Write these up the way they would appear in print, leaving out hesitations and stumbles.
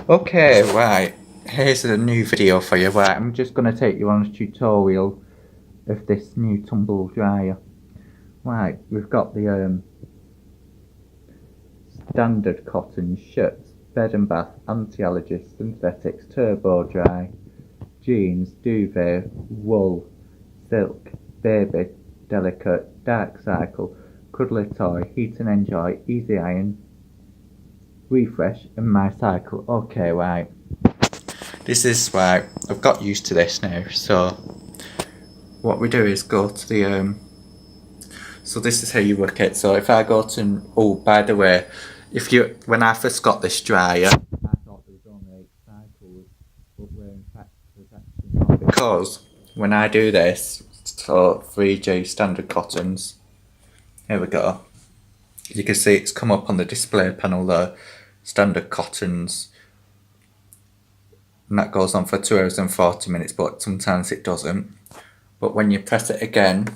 Okay, right. Here's a new video for you. Right, I'm just going to take you on a tutorial of this new tumble dryer. Right, we've got the standard cotton shirts, bed and bath, anti-allergist, synthetics, turbo dry, jeans, duvet, wool, silk, baby, delicate, dark cycle, cuddly toy, heat and enjoy, easy iron, refresh, and my cycle. Okay, right. This is right. I've got used to this now. So what we do is go to the So this is how you work it. So if I go to, oh, by the way, when I first got this dryer, I thought there was only 8 cycles, but in fact there's actually not, because when I do this, so 3G standard cottons, here we go. You can see it's come up on the display panel there, standard cottons, and that goes on for 2 hours and 40 minutes, but sometimes it doesn't. But when you press it again,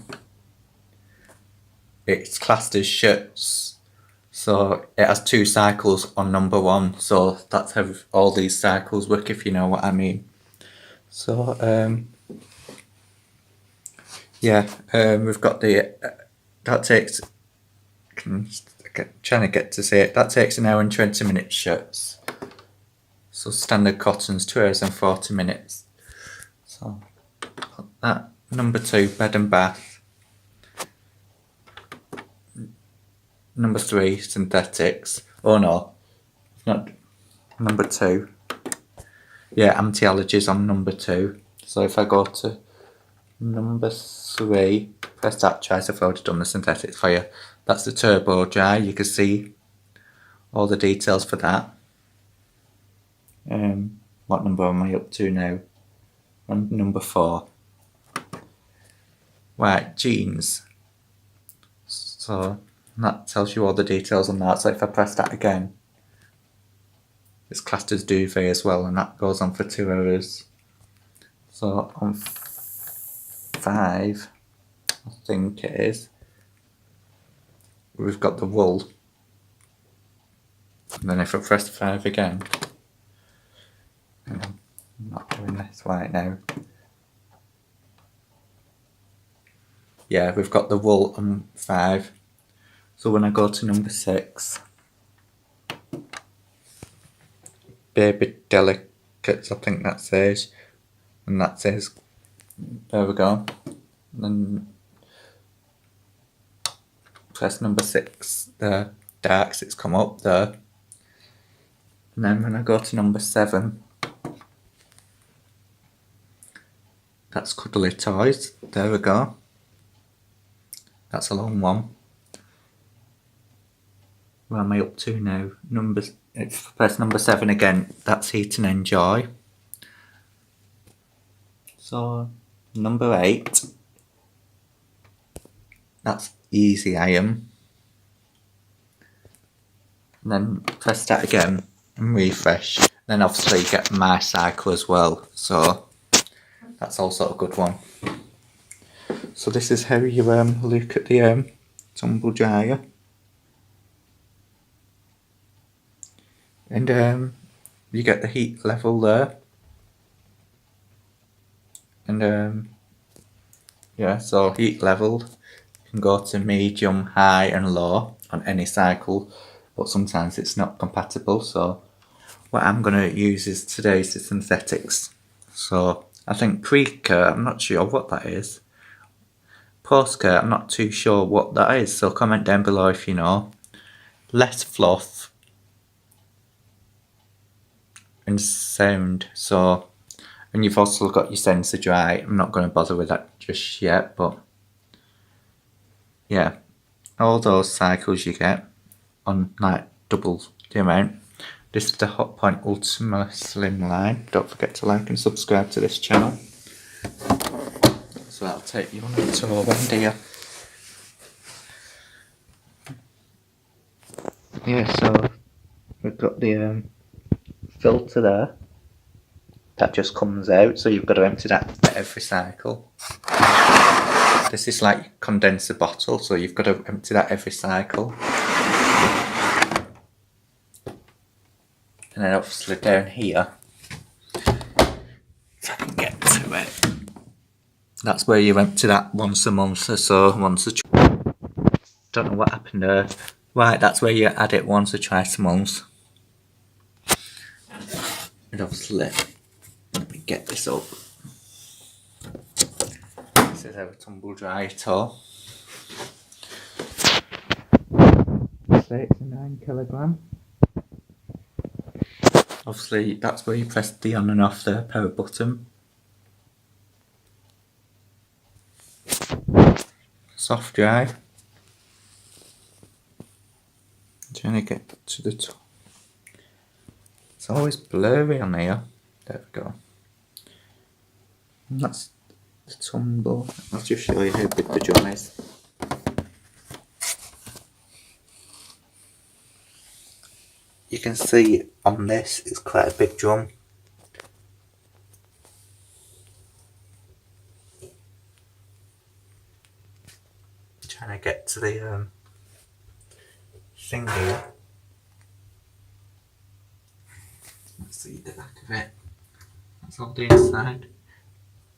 it's classed as shirts. So it has 2 cycles on number 1. So that's how all these cycles work, if you know what I mean. So we've got the that takes trying to get to say it. That takes 1 hour and 20 minutes shirts. So standard cottons 2 hours and 40 minutes. So that number 2, bed and bath. Number 3, synthetics. Oh no, not number 2. Yeah, anti-allergies on number 2. So if I go to number 3, press that twice. I've already done the synthetics for you. That's the turbo dry. You can see all the details for that. What number am I up to now? I'm number 4. Right, jeans. So that tells you all the details on that. So if I press that again, it's classed as duvet as well, and that goes on for 2 hours. So on 5, I think it is, we've got the wool. And then if I press 5 again, I'm not doing this right now. Yeah, we've got the wool on 5. So when I go to number 6, baby delicates, I think that says, and that says, there we go. And then press number 6, the darks, it's come up there. And then when I go to number 7, that's cuddly toys, there we go. That's a long one. Where am I up to now? If I press number 7 again, that's heat and enjoy. So number 8, that's easy iron. And then press that again and refresh. Then obviously you get my cycle as well. So that's also a good one. So this is how you look at the tumble dryer. And you get the heat level there. And yeah, so heat leveled. You can go to medium, high and low on any cycle, but sometimes it's not compatible. So what I'm going to use is today's the synthetics. So I think pre-care, I'm not sure what that is. Post-care, I'm not too sure what that is. So comment down below if you know. Less fluff and sound. So, and you've also got your sensor dry. I'm not going to bother with that just yet, but yeah, all those cycles you get on like double the amount. This is the Hotpoint Ultima Slimline. Don't forget to like and subscribe to this channel. So that'll take you on a tour one day. Yeah, so we've got the filter there. That just comes out, so you've got to empty that at every cycle. This is like condenser bottle, so you've got to empty that every cycle. And then obviously down here, if I can get to it, that's where you empty that once a month or so, don't know what happened there. Right, that's where you add it once or twice a month. And obviously, let me get this up. This is how a tumble dry it all. Say it's a 9 kilogram. Obviously, that's where you press the on and off the power button. Soft dry. Trying to get to the top. It's always blurry on here. There we go. And that's the tumble. I'll just show you how big the drum is. You can see on this it's quite a big drum. Trying to get to the thing here. Let's see the back of it. That's all the inside.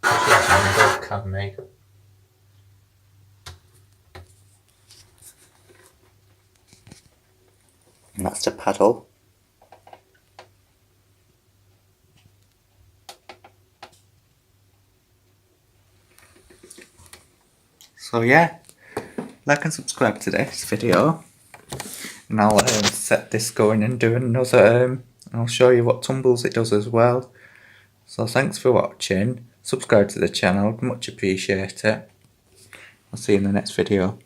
Can make. And that's the paddle. So yeah, like and subscribe to this video, and I'll set this going and do another. I'll show you what tumbles it does as well. So thanks for watching. Subscribe to the channel, much appreciate it. I'll see you in the next video.